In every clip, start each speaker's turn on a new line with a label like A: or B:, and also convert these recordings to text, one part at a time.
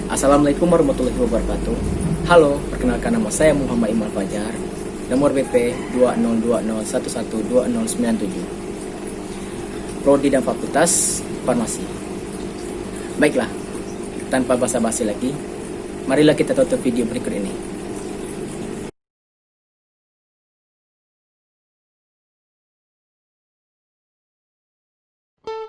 A: Assalamualaikum warahmatullahi wabarakatuh. Halo, perkenalkan nama saya Muhammad Iman Fajar. Nomor BP 2020112097. Prodi dan Fakultas Farmasi. Baiklah, tanpa basa-basi lagi, marilah kita tonton video berikut ini.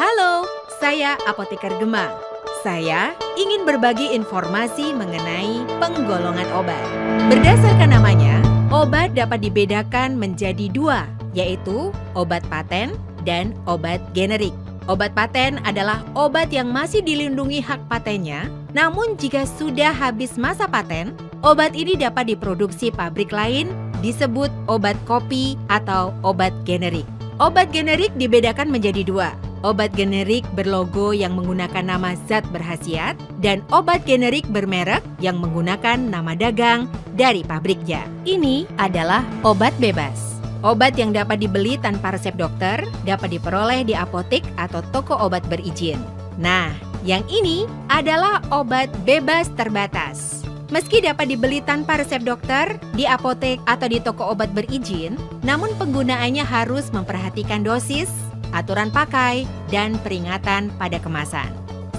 B: Halo, saya Apoteker Gema. Saya ingin berbagi informasi mengenai penggolongan obat. Berdasarkan namanya, obat dapat dibedakan menjadi dua, yaitu obat paten dan obat generik. Obat paten adalah obat yang masih dilindungi hak patennya, namun jika sudah habis masa paten, obat ini dapat diproduksi pabrik lain, disebut obat kopi atau obat generik. Obat generik dibedakan menjadi dua. Obat generik berlogo yang menggunakan nama zat berkhasiat dan obat generik bermerek yang menggunakan nama dagang dari pabriknya. Ini adalah obat bebas. Obat yang dapat dibeli tanpa resep dokter dapat diperoleh di apotek atau toko obat berizin. Nah, yang ini adalah obat bebas terbatas. Meski dapat dibeli tanpa resep dokter di apotek atau di toko obat berizin, namun penggunaannya harus memperhatikan dosis, aturan pakai, dan peringatan pada kemasan.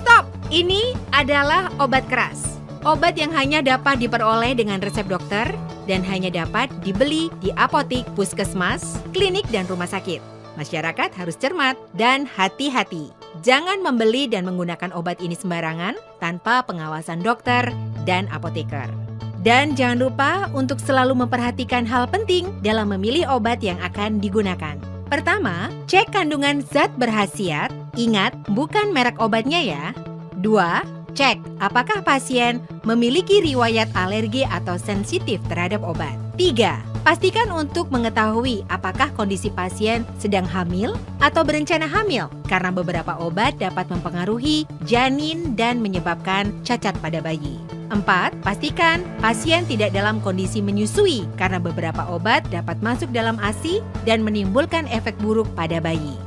B: Stop! Ini adalah obat keras. Obat yang hanya dapat diperoleh dengan resep dokter dan hanya dapat dibeli di apotek, puskesmas, klinik, dan rumah sakit. Masyarakat harus cermat dan hati-hati. Jangan membeli dan menggunakan obat ini sembarangan tanpa pengawasan dokter dan apoteker. Dan jangan lupa untuk selalu memperhatikan hal penting dalam memilih obat yang akan digunakan. Pertama, cek kandungan zat berkhasiat. Ingat, bukan merek obatnya ya. 2. Cek apakah pasien memiliki riwayat alergi atau sensitif terhadap obat. 3. Pastikan untuk mengetahui apakah kondisi pasien sedang hamil atau berencana hamil, karena beberapa obat dapat mempengaruhi janin dan menyebabkan cacat pada bayi. 4. Pastikan pasien tidak dalam kondisi menyusui karena beberapa obat dapat masuk dalam ASI dan menimbulkan efek buruk pada bayi.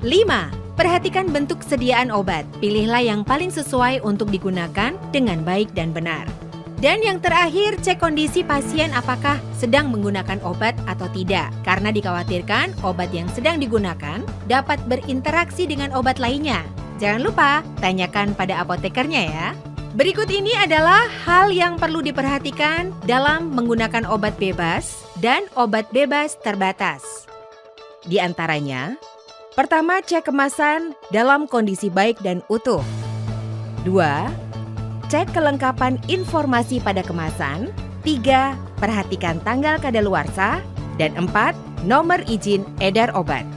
B: 5. Perhatikan bentuk sediaan obat. Pilihlah yang paling sesuai untuk digunakan dengan baik dan benar. Dan yang terakhir, cek kondisi pasien apakah sedang menggunakan obat atau tidak, karena dikhawatirkan obat yang sedang digunakan dapat berinteraksi dengan obat lainnya. Jangan lupa, tanyakan pada apotekernya ya. Berikut ini adalah hal yang perlu diperhatikan dalam menggunakan obat bebas dan obat bebas terbatas. Di antaranya, pertama, cek kemasan dalam kondisi baik dan utuh. 2. Cek kelengkapan informasi pada kemasan. 3. Perhatikan tanggal kadaluarsa. Dan 4. Nomor izin edar obat.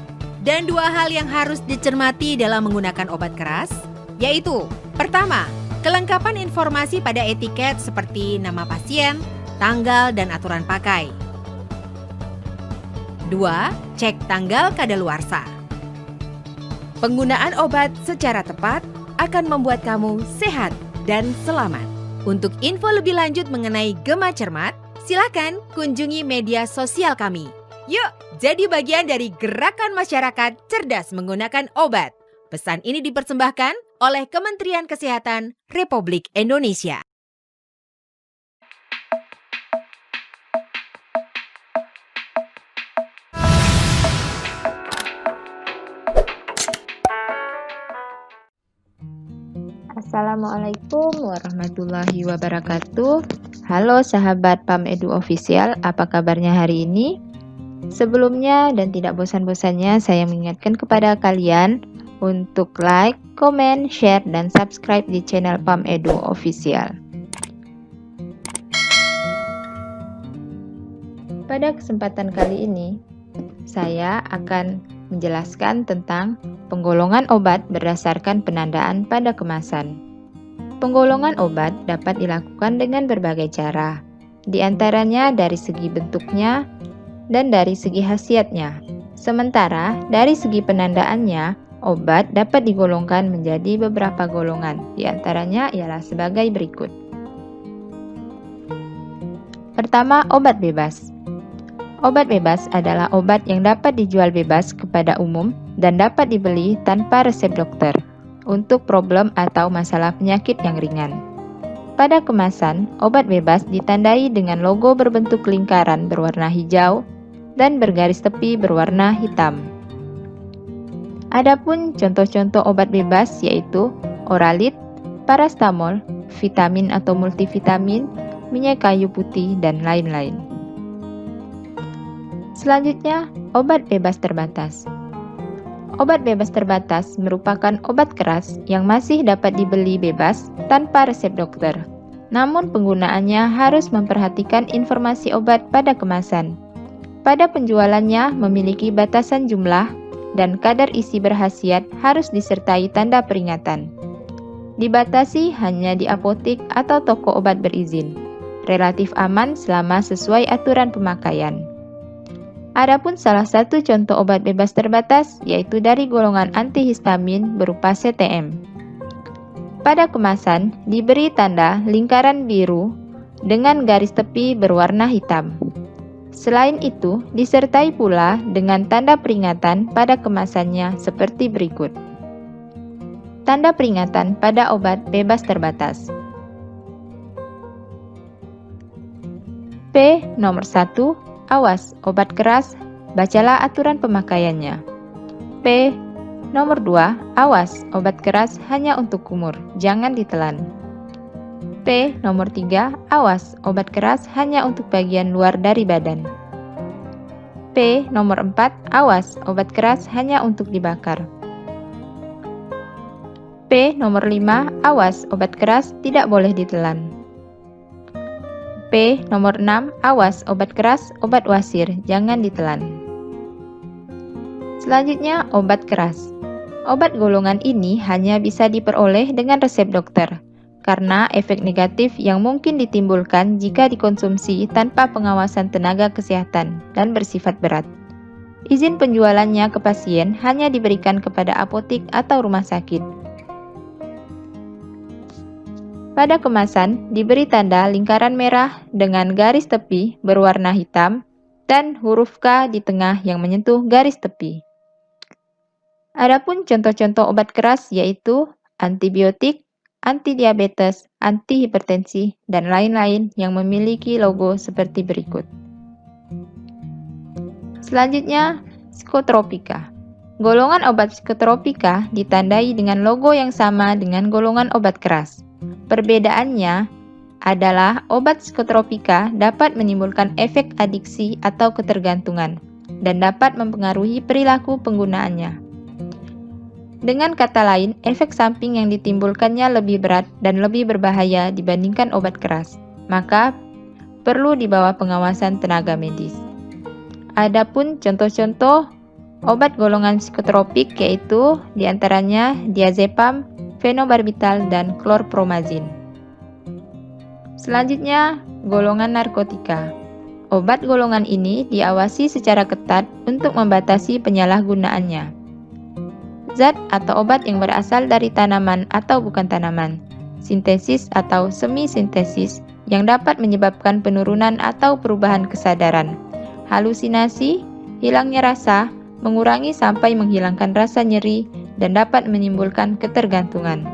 B: Dan 2 hal yang harus dicermati dalam menggunakan obat keras, yaitu pertama, kelengkapan informasi pada etiket seperti nama pasien, tanggal, dan aturan pakai. 2. Cek tanggal kadaluarsa. Penggunaan obat secara tepat akan membuat kamu sehat dan selamat. Untuk info lebih lanjut mengenai Gema Cermat, silakan kunjungi media sosial kami. Yuk, jadi bagian dari gerakan masyarakat cerdas menggunakan obat. Pesan ini dipersembahkan oleh Kementerian Kesehatan Republik Indonesia.
C: Assalamualaikum warahmatullahi wabarakatuh. Halo sahabat PAM Edu Official, apa kabarnya hari ini? Sebelumnya dan tidak bosan-bosannya saya mengingatkan kepada kalian untuk like, komen, share, dan subscribe di channel PAM Edu Official. Pada kesempatan kali ini, saya akan menjelaskan tentang penggolongan obat berdasarkan penandaan pada kemasan. Penggolongan obat dapat dilakukan dengan berbagai cara, di antaranya dari segi bentuknya dan dari segi khasiatnya. Sementara dari segi penandaannya, obat dapat digolongkan menjadi beberapa golongan, di antaranya ialah sebagai berikut. Pertama, obat bebas. Obat bebas adalah obat yang dapat dijual bebas kepada umum dan dapat dibeli tanpa resep dokter untuk problem atau masalah penyakit yang ringan. Pada kemasan, obat bebas ditandai dengan logo berbentuk lingkaran berwarna hijau dan bergaris tepi berwarna hitam. Adapun contoh-contoh obat bebas yaitu Oralit, Parastamol, vitamin atau multivitamin, minyak kayu putih, dan lain-lain. Selanjutnya, obat bebas terbatas. Obat bebas terbatas merupakan obat keras yang masih dapat dibeli bebas tanpa resep dokter. Namun penggunaannya harus memperhatikan informasi obat pada kemasan. Pada penjualannya memiliki batasan jumlah dan kadar isi berkhasiat harus disertai tanda peringatan. Dibatasi hanya di apotik atau toko obat berizin. Relatif aman selama sesuai aturan pemakaian. Adapun salah satu contoh obat bebas terbatas yaitu dari golongan antihistamin berupa CTM. Pada kemasan diberi tanda lingkaran biru dengan garis tepi berwarna hitam. Selain itu, disertai pula dengan tanda peringatan pada kemasannya seperti berikut. Tanda peringatan pada obat bebas terbatas. P. Nomor 1. Awas, obat keras, bacalah aturan pemakaiannya. P. Nomor 2. Awas, obat keras hanya untuk kumur, jangan ditelan. P. Nomor 3. Awas, obat keras hanya untuk bagian luar dari badan. P. Nomor 4. Awas, obat keras hanya untuk dibakar. P. Nomor 5. Awas, obat keras tidak boleh ditelan. P. Nomor 6. Awas, obat keras, obat wasir, jangan ditelan. Selanjutnya, obat keras. Obat golongan ini hanya bisa diperoleh dengan resep dokter, karena efek negatif yang mungkin ditimbulkan jika dikonsumsi tanpa pengawasan tenaga kesehatan dan bersifat berat. Izin penjualannya ke pasien hanya diberikan kepada apotik atau rumah sakit. Pada kemasan diberi tanda lingkaran merah dengan garis tepi berwarna hitam dan huruf K di tengah yang menyentuh garis tepi. Adapun contoh-contoh obat keras yaitu antibiotik, antidiabetes, antihipertensi, dan lain-lain yang memiliki logo seperti berikut. Selanjutnya, psikotropika. Golongan obat psikotropika ditandai dengan logo yang sama dengan golongan obat keras. Perbedaannya adalah obat psikotropika dapat menimbulkan efek adiksi atau ketergantungan dan dapat mempengaruhi perilaku penggunaannya. Dengan kata lain, efek samping yang ditimbulkannya lebih berat dan lebih berbahaya dibandingkan obat keras, maka perlu di bawah pengawasan tenaga medis. Adapun contoh-contoh obat golongan psikotropik yaitu diantaranya diazepam, fenobarbital, dan klorpromazin. Selanjutnya, golongan narkotika. Obat golongan ini diawasi secara ketat untuk membatasi penyalahgunaannya. Zat atau obat yang berasal dari tanaman atau bukan tanaman, sintesis atau semi-sintesis yang dapat menyebabkan penurunan atau perubahan kesadaran, halusinasi, hilangnya rasa, mengurangi sampai menghilangkan rasa nyeri, dan dapat menimbulkan ketergantungan.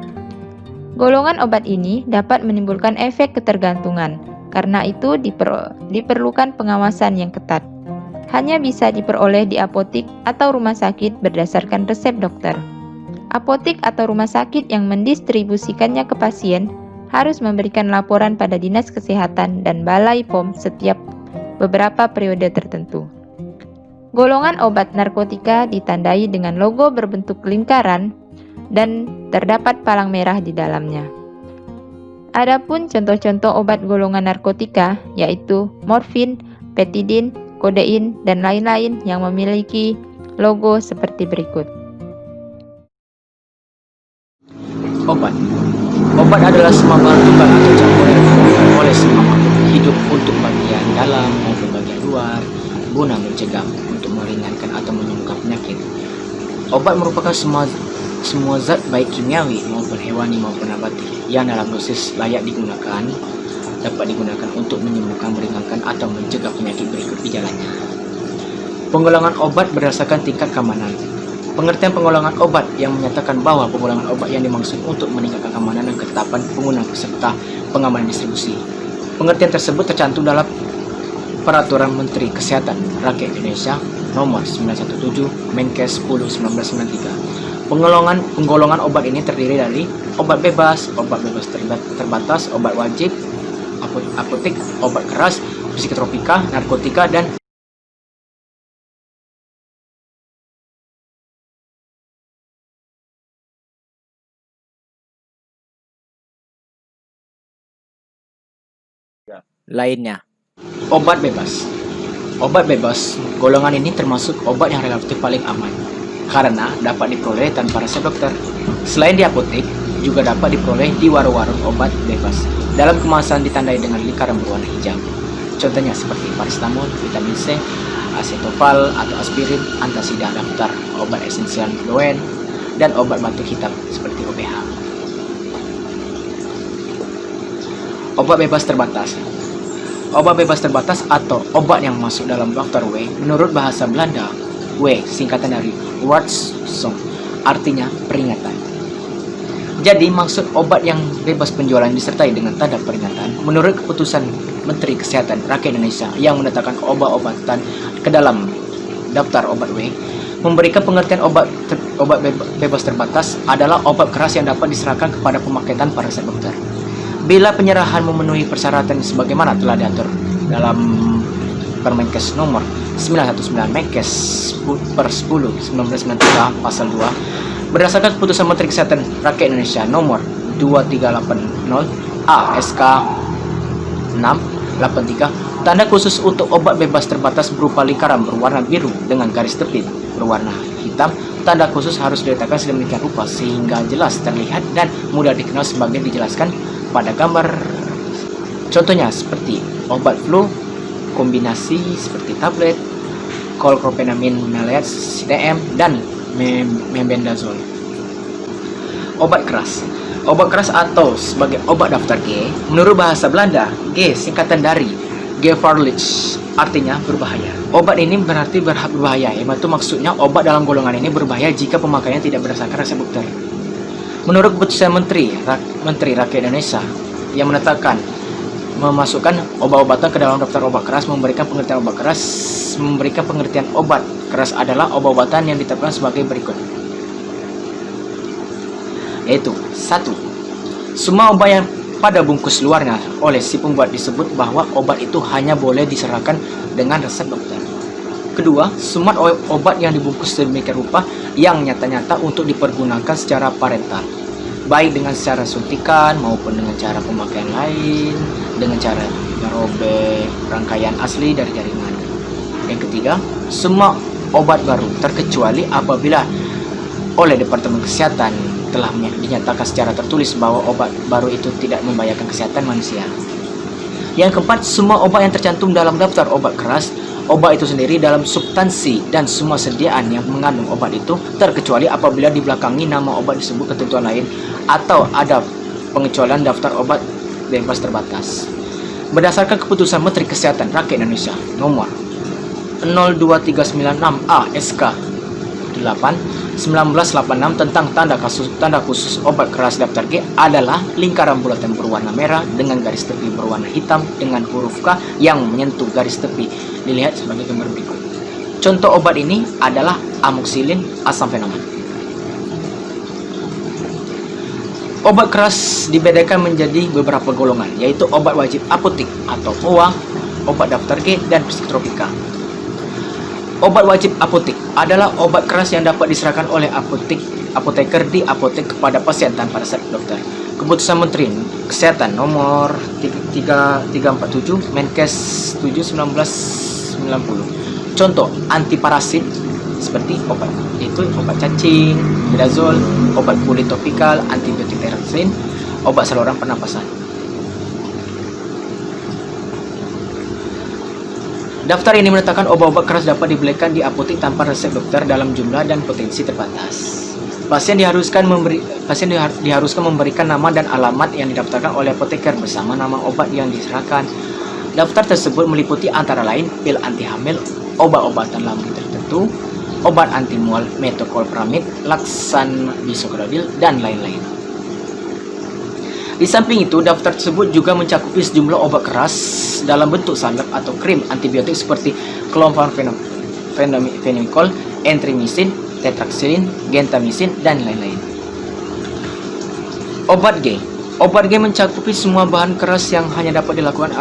C: Golongan obat ini dapat menimbulkan efek ketergantungan, karena itu diperlukan pengawasan yang ketat. Hanya bisa diperoleh di apotik atau rumah sakit berdasarkan resep dokter. Apotik atau rumah sakit yang mendistribusikannya ke pasien harus memberikan laporan pada Dinas Kesehatan dan Balai POM setiap beberapa periode tertentu. Golongan obat narkotika ditandai dengan logo berbentuk lingkaran dan terdapat palang merah di dalamnya. Adapun contoh-contoh obat golongan narkotika yaitu morfin, petidin, kodein, dan lain-lain yang memiliki logo seperti berikut.
A: Obat. Obat adalah semua bahan tumbal atau campuran yang oleh semua makhluk hidup untuk bagian dalam maupun bagian luar guna mencegah, untuk meringankan atau menyembuhkan penyakit. Obat merupakan semua zat baik kimiawi maupun hewani maupun nabati yang dalam dosis layak digunakan dapat digunakan untuk menyembuhkan, meringankan atau mencegah penyakit berikut gejalanya. Penggolongan obat berdasarkan tingkat keamanan. Pengertian penggolongan obat yang menyatakan bahwa penggolongan obat yang dimaksud untuk meningkatkan keamanan dan ketetapan pengguna serta pengamanan distribusi. Pengertian tersebut tercantum dalam Peraturan Menteri Kesehatan Rakyat Indonesia Nomor 917 Menkes 10 1993. Penggolongan obat ini terdiri dari obat bebas terbatas, obat wajib, apotek, obat keras, psikotropika, narkotika, dan lainnya. Obat bebas. Obat bebas golongan ini termasuk obat yang relatif paling aman karena dapat diperoleh tanpa resep dokter. Selain di apotek, juga dapat diperoleh di warung-warung obat bebas dalam kemasan ditandai dengan lingkaran berwarna hijau. Contohnya seperti paracetamol, vitamin C, acetofal atau aspirin, antasida daftar, obat esensial doen, dan obat batuk hitam seperti OBH. Obat bebas terbatas. Obat bebas terbatas atau obat yang masuk dalam daftar W menurut bahasa Belanda, W singkatan dari Waarschuwing, artinya peringatan. Jadi maksud obat yang bebas penjualan disertai dengan tanda peringatan menurut keputusan Menteri Kesehatan Rakyat Indonesia yang menetapkan obat-obatan ke dalam daftar obat W, memberikan pengertian obat bebas terbatas adalah obat keras yang dapat diserahkan kepada pemakai tanpa resep dokter. Bila penyerahan memenuhi persyaratan sebagaimana telah diatur dalam Permenkes nomor 919 Menkes per 10 1993 pasal 2 berdasarkan keputusan Menteri Kesehatan Rakyat Indonesia nomor 2380 ASK 683, tanda khusus untuk obat bebas terbatas berupa lingkaran berwarna biru dengan garis tepi berwarna hitam. Tanda khusus harus diletakkan sedemikian rupa sehingga jelas terlihat dan mudah dikenal sebagai dijelaskan pada gambar. Contohnya seperti obat flu kombinasi seperti tablet, chlorpheniramine maleate CTM, dan mebendazole. Obat keras. Obat keras atau sebagai obat daftar G menurut bahasa Belanda, G singkatan dari gevaarlijk, artinya berbahaya. Obat ini berarti berbahaya, yaitu maksudnya obat dalam golongan ini berbahaya jika pemakaiannya tidak berdasarkan resep dokter. Menurut keputusan Menteri Rakyat Indonesia yang menetapkan memasukkan obat-obatan ke dalam daftar obat keras, memberikan pengertian obat keras adalah obat-obatan yang ditetapkan sebagai berikut, yaitu 1. Semua obat yang pada bungkus luarnya oleh si pembuat disebut bahwa obat itu hanya boleh diserahkan dengan resep dokter. Kedua, semua obat yang dibungkus sedemikian rupa yang nyata-nyata untuk dipergunakan secara parental, baik dengan secara suntikan maupun dengan cara pemakaian lain, dengan cara merobek rangkaian asli dari jaringan. Yang ketiga, semua obat baru terkecuali apabila oleh Departemen Kesehatan telah dinyatakan secara tertulis bahwa obat baru itu tidak membahayakan kesehatan manusia. Yang keempat, semua obat yang tercantum dalam daftar obat keras, obat itu sendiri dalam substansi dan semua sediaan yang mengandung obat itu, terkecuali apabila dibelakangi nama obat disebut ketentuan lain atau ada pengecualian daftar obat bebas terbatas. Berdasarkan keputusan Menteri Kesehatan Rakyat Indonesia nomor 02396 ASK 8/1986 tentang tanda khusus obat keras daftar G adalah lingkaran bulatan berwarna merah dengan garis tepi berwarna hitam dengan huruf K yang menyentuh garis tepi. Dilihat sebagai gambar berikut. Contoh obat ini adalah amoxicillin asamfetamine. Obat keras dibedakan menjadi beberapa golongan, yaitu obat wajib apotek atau OWA, obat daftar G, dan psikotropika. Obat wajib apotek adalah obat keras yang dapat diserahkan oleh apoteker di apotek kepada pasien tanpa resep dokter. Keputusan Menteri Kesehatan nomor 3347 Menkes 7 1990. Contoh antiparasit seperti obat yaitu obat cacing, bedazol, obat kulit topikal, antibiotik tersin, obat saluran pernapasan. Daftar ini menetapkan obat-obat keras dapat dibelikan di apotek tanpa resep dokter dalam jumlah dan potensi terbatas. Pasien diharuskan memberikan nama dan alamat yang didaftarkan oleh apoteker bersama nama obat yang diserahkan. Daftar tersebut meliputi antara lain pil anti hamil, obat-obatan lambung tertentu, obat anti mual metoclopramid, laksan bisoprolol, dan lain-lain. Di samping itu, daftar tersebut juga mencakupi sejumlah obat keras dalam bentuk salep atau krim antibiotik seperti chlorpheniramine, entrimicin, tetracycline, gentamicin, dan lain-lain. Obat G. Obat G mencakupi semua bahan keras yang hanya dapat dilakukan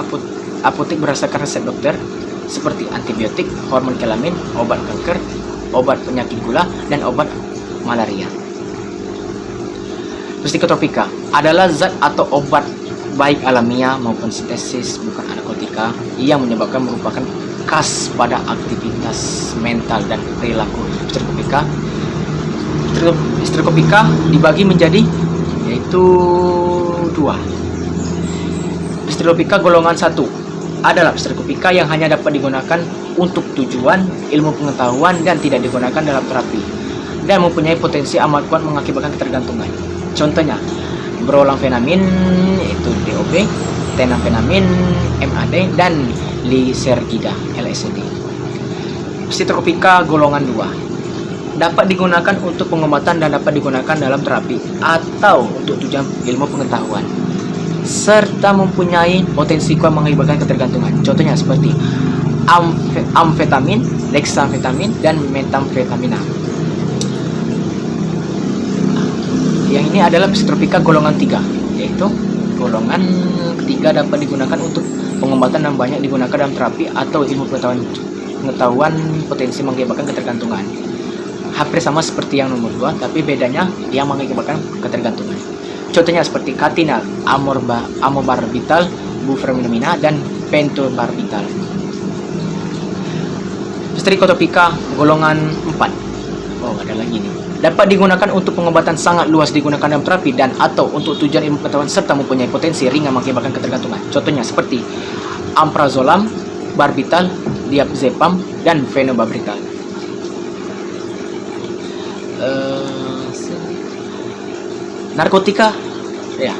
A: apotek berdasarkan resep dokter, seperti antibiotik, hormon kelamin, obat kanker, obat penyakit gula, dan obat malaria. Psikotropika adalah zat atau obat baik alamiah maupun sintesis, bukan narkotika, yang merupakan khas pada aktivitas mental dan perilaku. Psikotropika dibagi menjadi yaitu dua. Psikotropika golongan 1 adalah psikotropika yang hanya dapat digunakan untuk tujuan ilmu pengetahuan dan tidak digunakan dalam terapi, dan mempunyai potensi amat kuat mengakibatkan ketergantungan. Contohnya, brolamfenamin yaitu DOB, tenamfenamin MAD, dan lisergida LSD. Psikotropika golongan 2 dapat digunakan untuk pengobatan dan dapat digunakan dalam terapi atau untuk tujuan ilmu pengetahuan, serta mempunyai potensi kuat mengakibatkan ketergantungan. Contohnya seperti amfetamin, dexamfetamin, dan metamfetamina. Yang ini adalah psikotropika golongan 3, yaitu golongan ketiga dapat digunakan untuk pengobatan dan banyak digunakan dalam terapi atau ilmu pengetahuan potensi mengakibatkan ketergantungan. Hampir sama seperti yang nomor 2, tapi bedanya yang mengakibatkan ketergantungan. Contohnya seperti katinal, amobarbital, bufenamina, dan pentobarbital. Psikotropika golongan 4. Oh, ada lagi nih. Dapat digunakan untuk pengobatan, sangat luas digunakan dalam terapi dan atau untuk tujuan ilmu pengetahuan, serta mempunyai potensi ringan mengakibatkan ketergantungan. Contohnya seperti amprazolam, barbital, diazepam, dan fenobarbital. Narkotika, ya,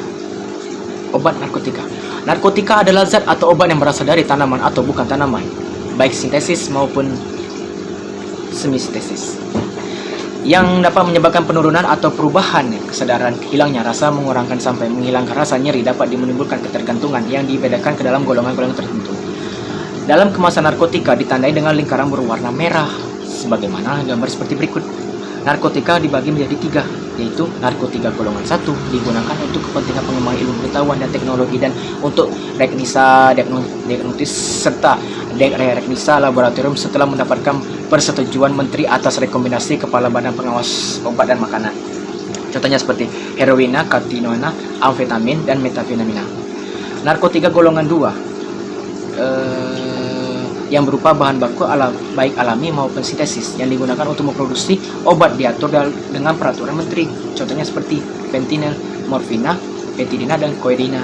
A: obat narkotika. Narkotika adalah zat atau obat yang berasal dari tanaman atau bukan tanaman, baik sintesis maupun semi-sintesis, yang dapat menyebabkan penurunan atau perubahan kesadaran, hilangnya rasa, mengurangkan sampai menghilangkan rasa nyeri, dapat menimbulkan ketergantungan yang dibedakan ke dalam golongan-golongan tertentu. Dalam kemasan narkotika ditandai dengan lingkaran berwarna merah, sebagaimana gambar seperti berikut. Narkotika dibagi menjadi 3, yaitu narkotika golongan 1 digunakan untuk kepentingan pengembangan ilmu pengetahuan dan teknologi dan untuk reknisa diagnosis serta reknisa laboratorium setelah mendapatkan persetujuan menteri atas rekomendasi kepala badan pengawas obat dan makanan. Contohnya seperti heroina, katinona, amfetamin, dan metafenamina. Narkotika golongan 2 yang berupa bahan baku baik alami maupun sintesis yang digunakan untuk memproduksi obat diatur dengan peraturan menteri. Contohnya seperti fentanyl, morfina, petidina, dan koedina.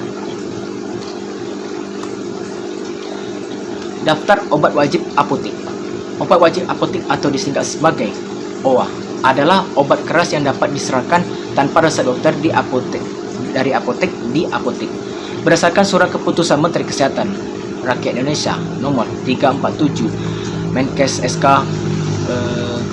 A: Daftar obat wajib apotek. Obat wajib apotek atau disingkat sebagai OWA adalah obat keras yang dapat diserahkan tanpa resep dokter dari apotek di apotek berdasarkan surat keputusan Menteri Kesehatan Rakyat Indonesia nomor 347 Menkes SK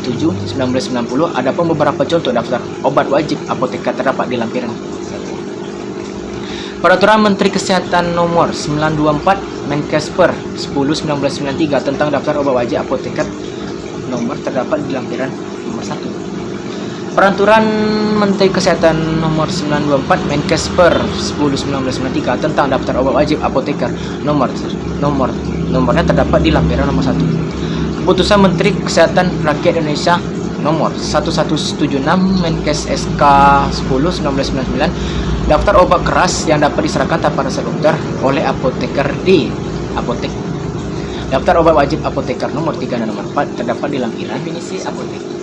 A: 7 1990. Adapun beberapa contoh daftar obat wajib apoteker terdapat di lampiran 1. Peraturan Menteri Kesehatan nomor 924 Menkes per 10 1993 tentang daftar obat wajib apoteker nomor terdapat di lampiran nomor 1. Peraturan Menteri Kesehatan nomor 924 Menkes per 10 1993 tentang daftar obat wajib apoteker nomornya terdapat di lampiran nomor 1. Keputusan Menteri Kesehatan Rakyat Indonesia nomor 1176 Menkes SK 10 1999 daftar obat keras yang dapat diserahkan tanpa resep dokter oleh apoteker di apotek. Daftar obat wajib apoteker nomor 3 dan nomor 4 terdapat di lampiran definisi apotek.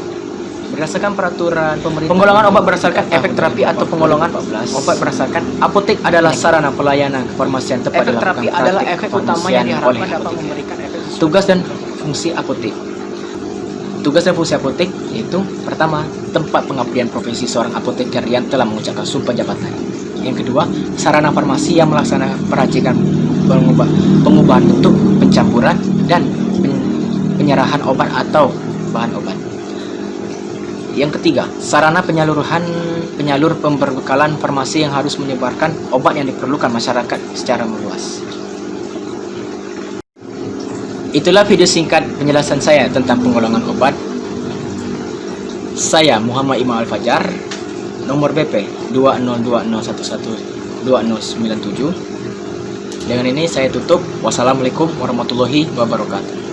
A: Berdasarkan peraturan pemerintah, penggolongan obat berdasarkan efek terapi atau penggolongan obat berdasarkan apotek adalah sarana pelayanan kefarmasian tepat
B: Efek terapi adalah efek utama yang diharapkan dapat memberikan efek.
A: Tugas dan fungsi apotek. Tugas dan fungsi apotek yaitu pertama, tempat pengabdian profesi seorang apoteker yang telah mengucapkan sumpah jabatan. Yang kedua, sarana farmasi yang melaksanakan peracikan, pengubahan bentuk, pencampuran, dan penyerahan obat atau bahan obat. Yang ketiga, sarana penyalur pemberbekalan farmasi yang harus menyebarkan obat yang diperlukan masyarakat secara meluas. Itulah video singkat penjelasan saya tentang penggolongan obat. Saya Muhammad Imam Al-Fajar, nomor BP 202011297. Dengan ini saya tutup. Wassalamualaikum warahmatullahi wabarakatuh.